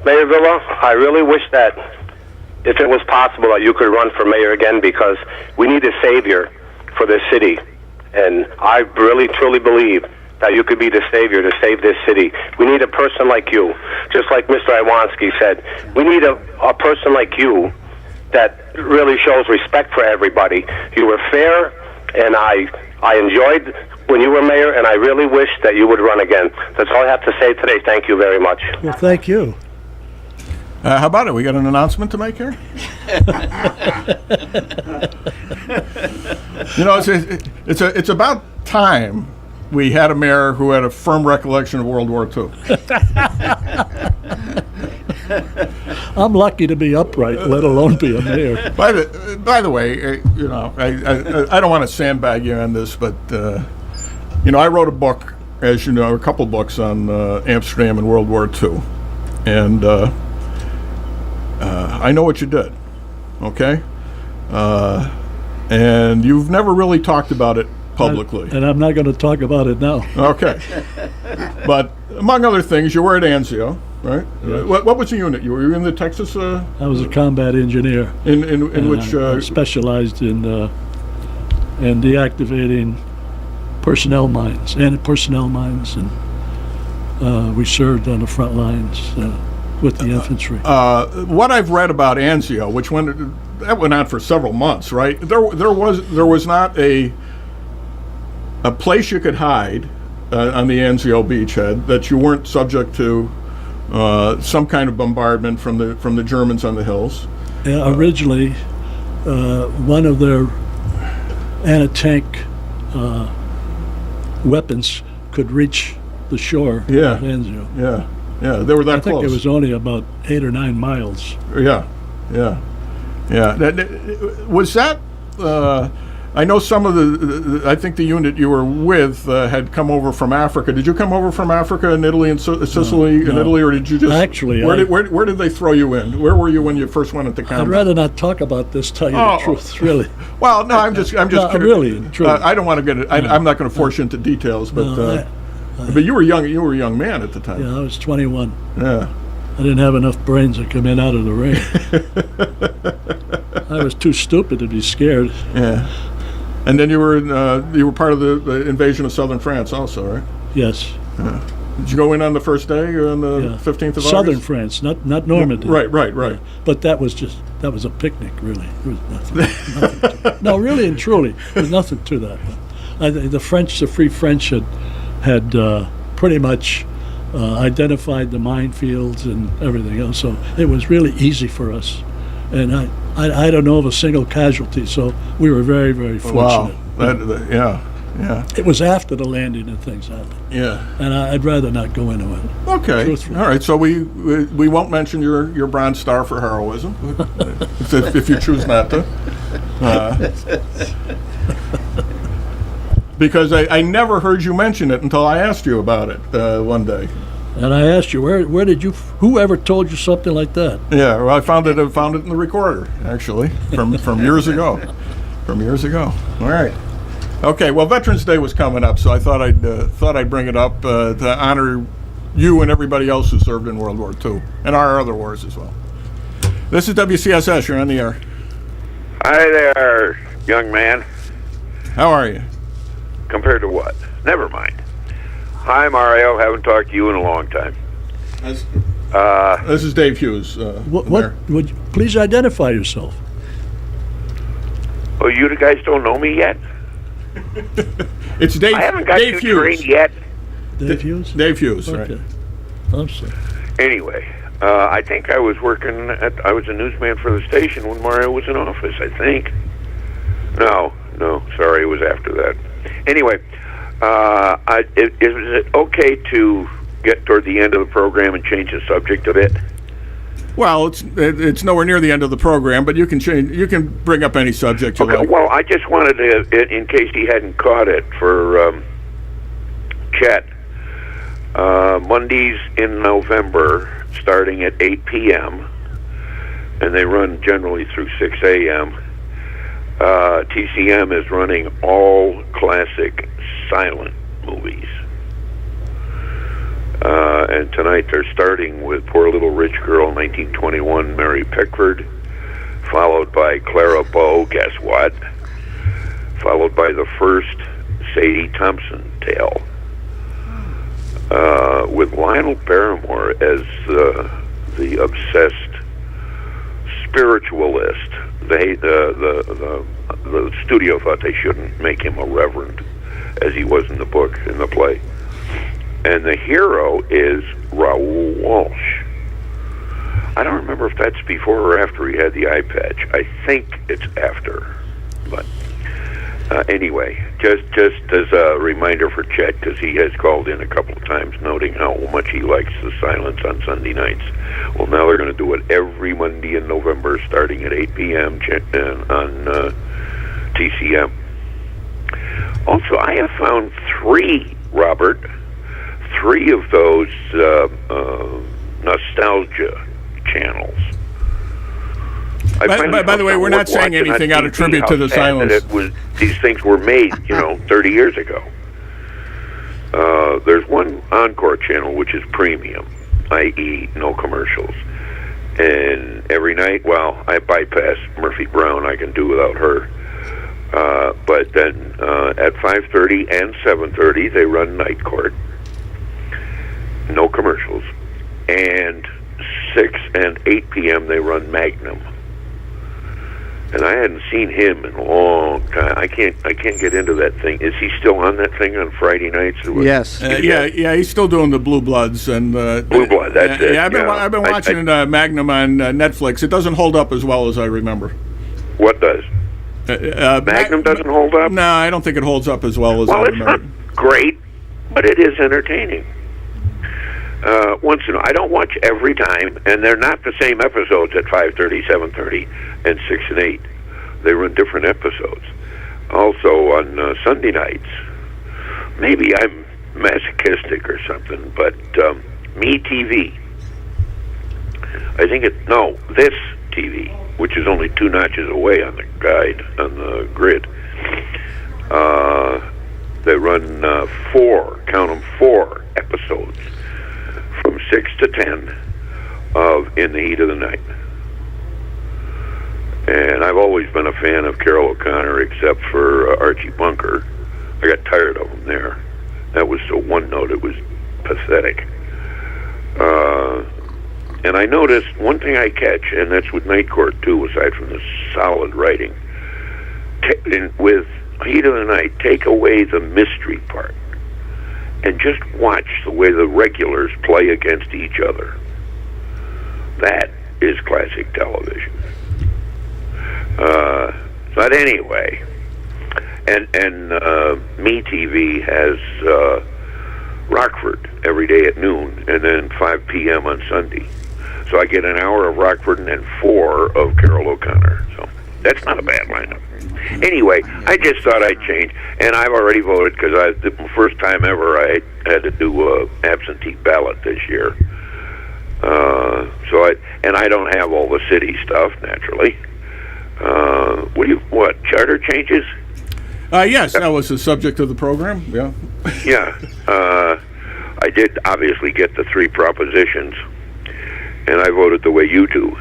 Mayor Villa, I really wish that if it was possible that you could run for mayor again, because we need a savior for this city. And I really, truly believe that you could be the savior to save this city. We need a person like you. Just like Mr. Iwanski said, we need a person like you that really shows respect for everybody. You were fair, and I enjoyed when you were mayor, and I really wish that you would run again. That's all I have to say today. Thank you very much. Well, thank you. How about it? We got an announcement to make here? It's about time we had a mayor who had a firm recollection of World War II. I'm lucky to be upright, let alone be a mayor. By the way, I don't want to sandbag you on this, but I wrote a book, as you know, a couple books on Amsterdam and World War II, and I know what you did. Okay, and you've never really talked about it publicly. And I'm not going to talk about it now. Okay. But among other things, you were at Anzio, right? Yes. What was the unit? You were in the Texas? I was a combat engineer. In which? I specialized in deactivating personnel mines, and we served on the front lines with the infantry. What I've read about Anzio, which went on for several months, right? There was not a place you could hide on the Anzio beachhead that you weren't subject to some kind of bombardment from the Germans on the hills. Originally, one of their anti-tank weapons could reach the shore of Anzio. Yeah, they were that close. I think it was only about 8 or 9 miles. Yeah. Was that? I know some of I think the unit you were with had come over from Africa. Did you come over from Africa and Italy and Sicily No. in Italy, or did you just? Actually, where did they throw you in? Where were you when you first went into combat? I'd rather not talk about this. Tell you the truth, really. Well, no, I'm just No, kidding. really, truly. I don't want to get it. I'm not going to force you into details, but but you were young. You were a young man at the time. Yeah, I was 21. Yeah. I didn't have enough brains to come in out of the ring. I was too stupid to be scared. Yeah. And then you were part of the invasion of southern France also, right? Yes. Yeah. Did you go in on the first day on the 15th of Southern August? France, not Normandy. Right. Yeah. But that was a picnic, really. There was nothing to it. No, really and truly, there's nothing to that. The Free French had pretty much identified the minefields and everything else, so it was really easy for us. And I don't know of a single casualty, so we were very, very fortunate. Wow. Yeah. It was after the landing and things happened. Yeah. And I'd rather not go into it. Okay. Truthfully. All right. So we won't mention your Bronze Star for heroism, if you choose not to. Because I never heard you mention it until I asked you about it one day. And I asked you, where did you? Whoever told you something like that? Yeah, well, I found it in the recorder actually from years ago. From years ago. All right. Okay. Well, Veterans Day was coming up, so I thought I'd bring it up to honor you and everybody else who served in World War II and our other wars as well. This is WCSS. You're on the air. Hi there, young man. How are you? Compared to what? Never mind. Hi, Mario. Haven't talked to you in a long time. This is Dave Hughes. What would you please identify yourself? Oh, you guys don't know me yet? It's Dave. I haven't got Dave you Hughes. trained yet. Dave Hughes? Dave Hughes, okay. Right. I'm sorry. Anyway, I think I was I was a newsman for the station when Mario was in office, I think. No, sorry, it was after that. Anyway, is it okay to get toward the end of the program and change the subject a bit? Well, it's nowhere near the end of the program, but you can change. You can bring up any subject you like. Well, I just wanted to, in case he hadn't caught it, for Chet. Mondays in November, starting at 8 p.m., and they run generally through 6 a.m. TCM is running all classic silent movies. And tonight they're starting with Poor Little Rich Girl, 1921, Mary Pickford, followed by Clara Bow, guess what? Followed by the first Sadie Thompson tale, with Lionel Barrymore as the obsessed spiritualist. The studio thought they shouldn't make him a reverend, as he was in the book, in the play. And the hero is Raoul Walsh. I don't remember if that's before or after he had the eye patch. I think it's after. But anyway, just as a reminder for Chet, because he has called in a couple of times noting how much he likes the silence on Sunday nights. Well, now they're going to do it every Monday in November, starting at 8 p.m. on TCM. Also, I have found three of those nostalgia channels. By the way, we're not saying anything out of tribute to the silence. These things were made, 30 years ago. There's one Encore channel which is premium, i.e., no commercials. And every night, well, I bypass Murphy Brown. I can do without her. But then at 5:30 and 7:30, they run Night Court. No commercials. And 6 and 8 p.m., they run Magnum. And I hadn't seen him in a long time. I can't get into that thing. Is he still on that thing on Friday nights? Yes. Yeah, he's still doing the Blue Bloods and Blue Blood. That's it. Yeah, I've been watching Magnum on Netflix. It doesn't hold up as well as I remember. What does? Magnum doesn't hold up? No, I don't think it holds up as well as I remember. Well, it's not great, but it is entertaining. Once in a while. I don't watch every time, and they're not the same episodes at 5:30, 7:30, and 6 and 8. They run different episodes. Also on Sunday nights, maybe I'm masochistic or something, but Me TV. I think This TV, which is only 2 notches away on the guide, on the grid. They run 4 episodes from 6 to 10 of In the Heat of the Night. And I've always been a fan of Carol O'Connor, except for Archie Bunker. I got tired of him there. That was so one note, it was pathetic. And I noticed one thing I catch, and that's with Night Court too, aside from the solid writing. With Heat of the Night, take away the mystery part and just watch the way the regulars play against each other. That is classic television. But anyway, and Me TV has Rockford every day at noon, and then 5 p.m. on Sunday. So I get an hour of Rockford and then 4 of Carol O'Connor. So that's not a bad lineup. Anyway, I just thought I'd change, and I've already voted because the first time ever I had to do a absentee ballot this year. I don't have all the city stuff naturally. What charter changes? Yes, that was the subject of the program. Yeah. Yeah. I did obviously get the 3 propositions, and I voted the way you do.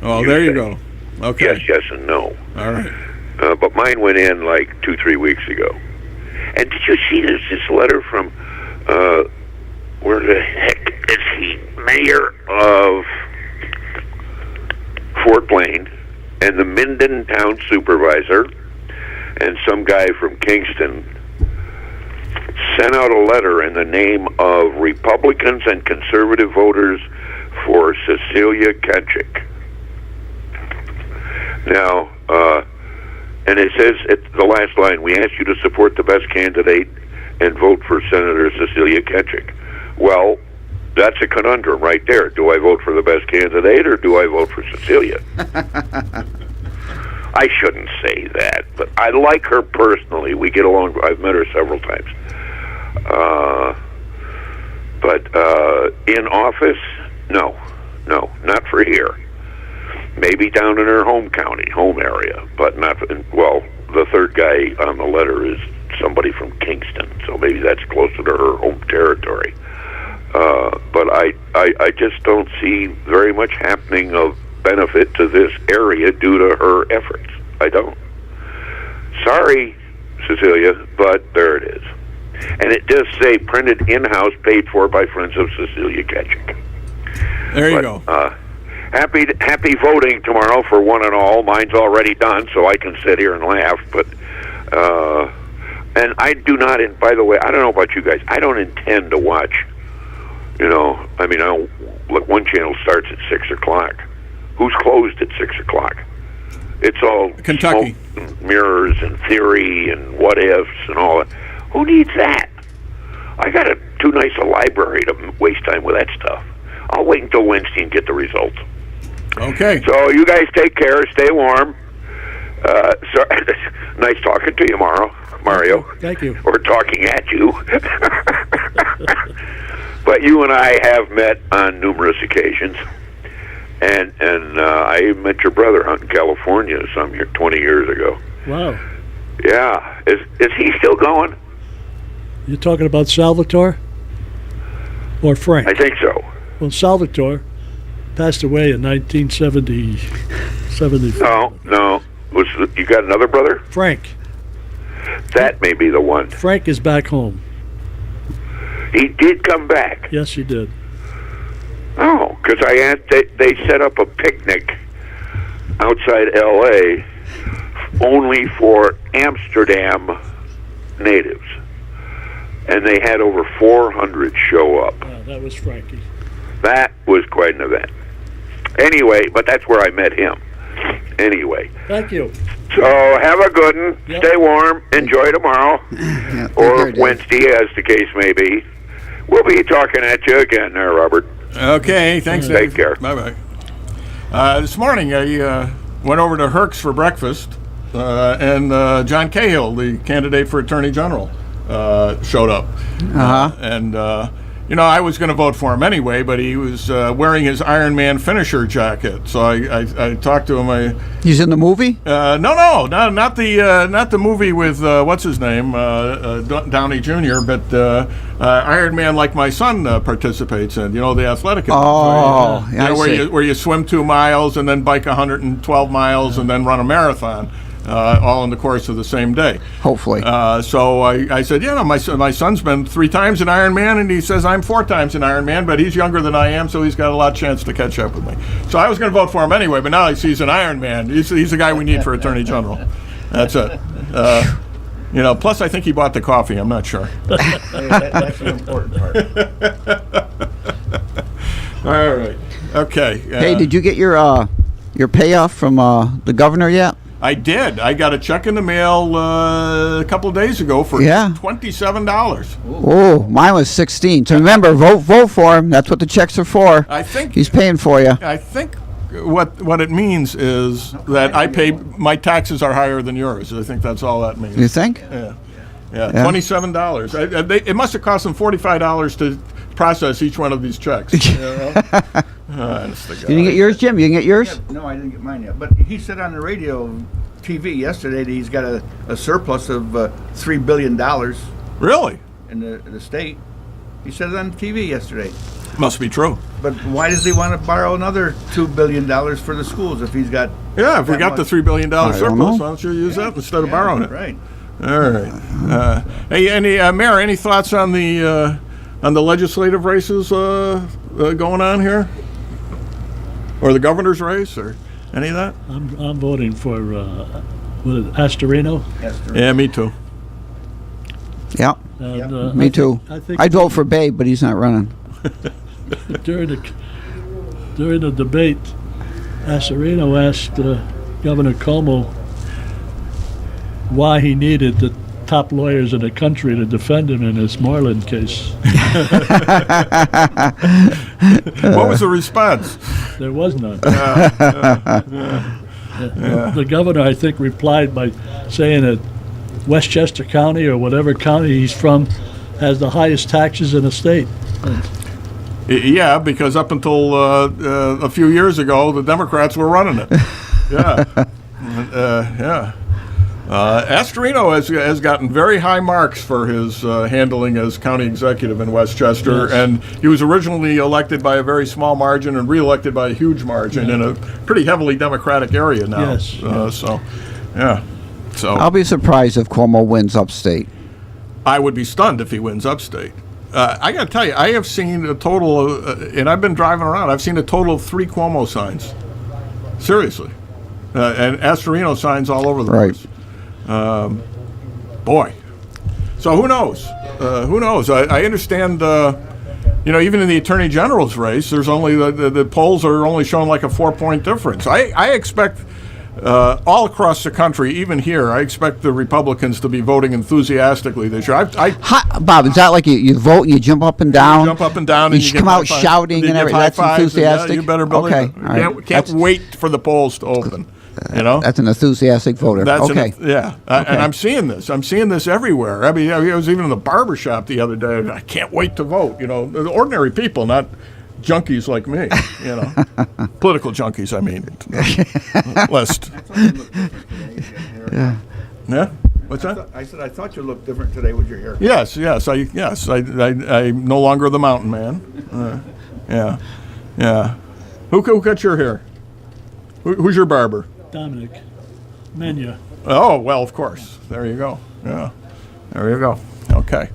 Oh, there you go. Okay. Yes, and no. All right. But mine went in like 2-3 weeks ago. And did you see this letter from, where the heck is he? Mayor of Fort Blaine and the Minden town supervisor and some guy from Kingston sent out a letter in the name of Republicans and conservative voters for Cecilia Ketchik. Now, and it says at the last line, we ask you to support the best candidate and vote for Senator Cecilia Ketchik. Well, that's a conundrum right there. Do I vote for the best candidate or do I vote for Cecilia? I shouldn't say that, but I like her personally. We get along. I've met her several times. But in office, no, not for here. Maybe down in her home area, but not. Well, the third guy on the letter is somebody from Kingston, so maybe that's closer to her home territory. But I just don't see very much happening of benefit to this area due to her efforts. I don't. Sorry, Cecilia, but there it is. And it does say printed in-house, paid for by Friends of Cecilia Ketchik. There you go. Happy voting tomorrow for one and all. Mine's already done, so I can sit here and laugh. But and I do not. By the way, I don't know about you guys. I don't intend to watch. Look, one channel starts at 6 o'clock. Who's closed at 6 o'clock? It's all Kentucky, smoke and mirrors and theory and what ifs and all that. Who needs that? I got too nice a library to waste time with that stuff. I'll wait until Wednesday and get the results. Okay. So you guys take care. Stay warm. Nice talking to you, Mario. Thank you. Or talking at you. But you and I have met on numerous occasions. And I met your brother out in California 20 years ago. Wow. Yeah. Is he still going? You're talking about Salvatore or Frank? I think so. Well, Salvatore passed away in 1974. No. You got another brother? Frank. That may be the one. Frank is back home. He did come back. Yes, he did. Oh, because they set up a picnic outside L.A. only for Amsterdam natives, and they had over 400 show up. That was Frankie. That was quite an event. Anyway, but that's where I met him. Anyway. Thank you. So have a good one. Yep. Stay warm. Enjoy tomorrow. Or Wednesday, as the case may be. We'll be talking at you again there, Robert. Okay, thanks, Dave. Take care. Bye-bye. This morning, I went over to Herc's for breakfast, and John Cahill, the candidate for Attorney General, showed up. And I was going to vote for him anyway, but he was wearing his Iron Man finisher jacket. So I talked to him. He's in the movie? No, not the movie with what's his name, Downey Jr., but Iron Man, like my son participates in. You know, the athletic event. Oh, yeah, where you swim 2 miles and then bike 112 miles and then run a marathon. All in the course of the same day. Hopefully. So I said, my son's been 3 times in Ironman, and he says I'm 4 times in Ironman, but he's younger than I am, so he's got a lot of chance to catch up with me. So I was going to vote for him anyway, but now he sees an Ironman. He's the guy we need for Attorney General. That's it. Plus I think he bought the coffee. I'm not sure. That's the important part. All right. Okay. Hey, did you get your payoff from the governor yet? I did. I got a check in the mail a couple of days ago for $27. Oh, mine was 16. So remember, vote for him. That's what the checks are for. I think he's paying for you. I think what it means is that my taxes are higher than yours. I think that's all that means. You think? Yeah. $27. It must have cost them $45 to process each one of these checks. You didn't get yours, Jim? You didn't get yours? Yeah, no, I didn't get mine yet. But he said on the radio, TV yesterday that he's got a surplus of $3 billion. Really? In the state. He said it on TV yesterday. Must be true. But why does he want to borrow another $2 billion for the schools if he's got... Yeah, if we got the $3 billion surplus, why don't you use that instead of borrowing it? Right. All right. Hey, Mayor, any thoughts on the legislative races going on here? Or the governor's race, or any of that? I'm voting for Astorino. Yeah, me too. Yeah, and, me too. I'd vote for Babe, but he's not running. During the debate, Astorino asked Governor Cuomo why he needed the top lawyers in the country to defend him in this Marlin case. What was the response? There was none. The governor, I think, replied by saying that Westchester County, or whatever county he's from, has the highest taxes in the state. Yeah, because up until a few years ago, the Democrats were running it. Yeah. Astorino has gotten very high marks for his handling as county executive in Westchester, and he was originally elected by a very small margin and reelected by a huge margin in a pretty heavily Democratic area now. Yes. So I'll be surprised if Cuomo wins upstate. I would be stunned if he wins upstate. I got to tell you, I have seen a total of, and I've been driving around, I've seen a total of 3 Cuomo signs. Seriously. And Astorino signs all over the place. Boy. So who knows? Who knows? I understand, even in the Attorney General's race, there's only, the polls are only showing like a 4-point difference. I expect, all across the country, even here, I expect the Republicans to be voting enthusiastically this year. Bob, is that like you vote and you jump up and down? You jump up and down, and you come out shouting and everything. That's enthusiastic. You better believe it. All Can't wait for the polls to open. That's an enthusiastic voter. And I'm seeing this. I'm seeing this everywhere. I was even in the barber shop the other day. I can't wait to vote. The ordinary people, not junkies like me, you know. Political junkies, I mean. List. Yeah. Yeah? What's that? I said I thought you looked different today with your hair. Yes. I'm no longer the mountain man. Yeah. Who cut your hair? Who's your barber? Dominic. Menya. Oh, well, of course. There you go. Yeah. There you go. Okay.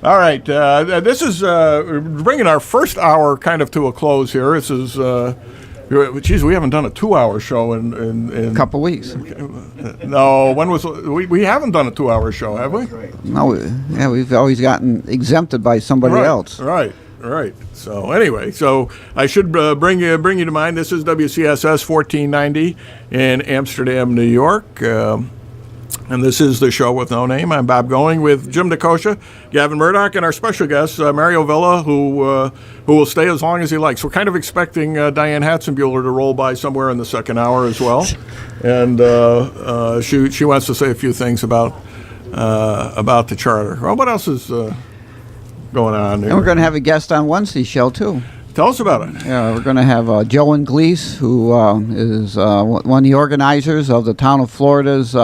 All right. This is bringing our first hour kind of to a close here. This is, geez, we haven't done a 2-hour show in A couple weeks. No, when was we haven't done a 2-hour show, have we? No, we've always gotten exempted by somebody else. Right. So anyway, I should bring you to mind. This is WCSS 1490 in Amsterdam, New York. And this is the show with no name. I'm Bob Going with Jim DeKosha, Gavin Murdoch, and our special guest, Mario Villa, who will stay as long as he likes. We're kind of expecting Diane Hatzenbuehler to roll by somewhere in the second hour as well. And she wants to say a few things about the charter. Well, what else is going on there? And we're going to have a guest on Wednesday's show, too. Tell us about it. Yeah, we're going to have Joe Inglis, who is one of the organizers of the town of Florida's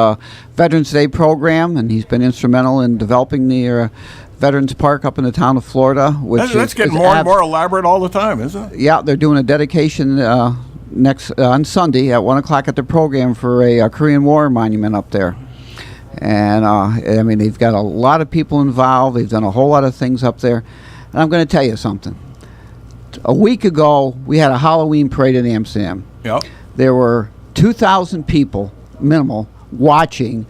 Veterans Day program, and he's been instrumental in developing the Veterans Park up in the town of Florida. Which that's getting more and more elaborate all the time, isn't it? Yeah, they're doing a dedication next on Sunday at 1 o'clock at the program for a Korean War monument up there. And, I mean, they've got a lot of people involved. They've done a whole lot of things up there. And I'm going to tell you something. A week ago, we had a Halloween parade in Amsterdam. Yep. There were 2,000 people, minimal, watching,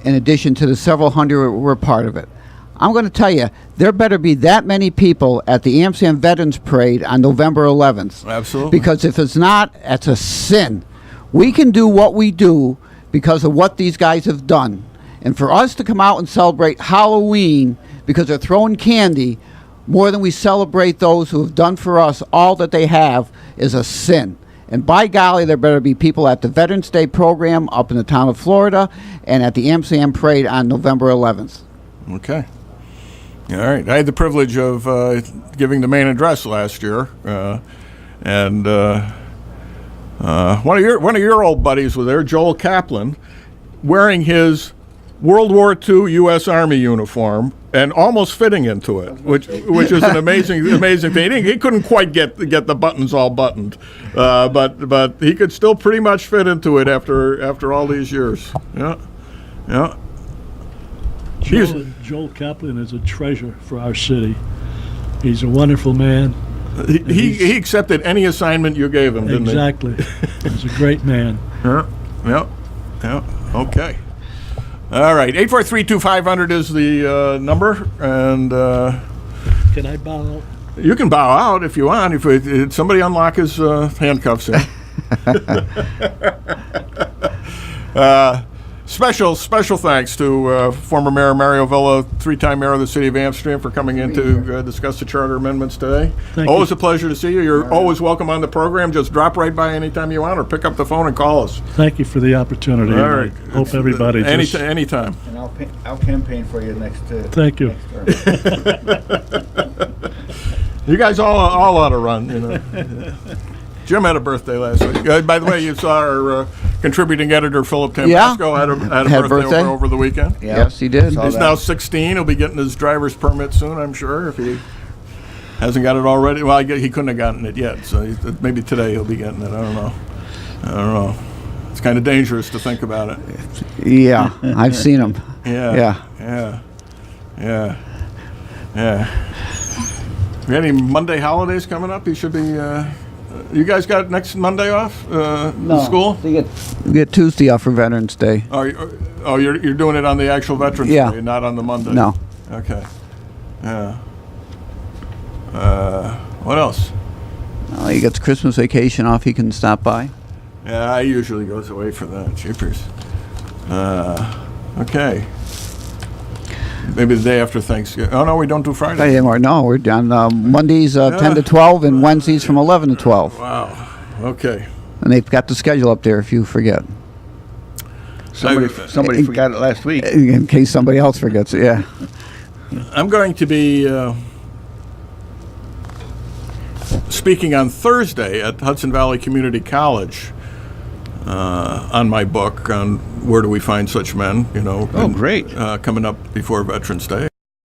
in addition to the several hundred who were part of it. I'm going to tell you, there better be that many people at the Amsterdam Veterans Parade on November 11th. Absolutely. Because if it's not, it's a sin. We can do what we do because of what these guys have done. And for us to come out and celebrate Halloween because they're throwing candy more than we celebrate those who have done for us all that they have is a sin. And by golly, there better be people at the Veterans Day program up in the town of Florida and at the Amsterdam Parade on November 11th. Okay. All right. I had the privilege of giving the main address last year, and one of your old buddies was there, Joel Kaplan, wearing his World War II U.S. Army uniform and almost fitting into it, which is an amazing thing. He couldn't quite get the buttons all buttoned, but he could still pretty much fit into it after all these years. Yeah. Joel Kaplan is a treasure for our city. He's a wonderful man. He accepted any assignment you gave him, didn't he? Exactly. He's a great man. Yeah. Okay. All right. 843-2500 is the number, and can I bow out? You can bow out if you want. If somebody unlock his handcuffs here. Special thanks to former Mayor Mario Villa, 3-time mayor of the city of Amsterdam, for coming in to discuss the charter amendments today. Always a pleasure to see you. You're always welcome on the program. Just drop right by anytime you want, or pick up the phone and call us. Thank you for the opportunity. All right. Hope everybody anytime. And I'll campaign for you next. Thank you. You guys all ought to run. You know. Jim had a birthday last week. By the way, you saw our contributing editor, Philip Tambasco, had a birthday over the weekend. Yeah. Yes, he did. He's now 16. He'll be getting his driver's permit soon, I'm sure, if he hasn't got it already. Well, he couldn't have gotten it yet, so maybe today he'll be getting it. I don't know. It's kind of dangerous to think about it. Yeah, I've seen him. Yeah. We got any Monday holidays coming up? He should be... you guys got next Monday off? No. School? We get Tuesday off for Veterans Day. You're doing it on the actual Veterans Day, not on the Monday? No. Okay. Yeah. What else? He gets Christmas vacation off. He can stop by. Yeah, he usually goes away for that. Jeepers. Okay. Maybe the day after Thanksgiving. Oh, no, we don't do Friday. Anymore. No, we're done. Mondays 10 to 12 and Wednesdays from 11 to 12. Wow. Okay. And they've got the schedule up there if you forget. Somebody forgot it last week. In case somebody else forgets it, yeah. I'm going to be speaking on Thursday at Hudson Valley Community College on my book on where do we find such men. Oh, great! Coming up before Veterans Day.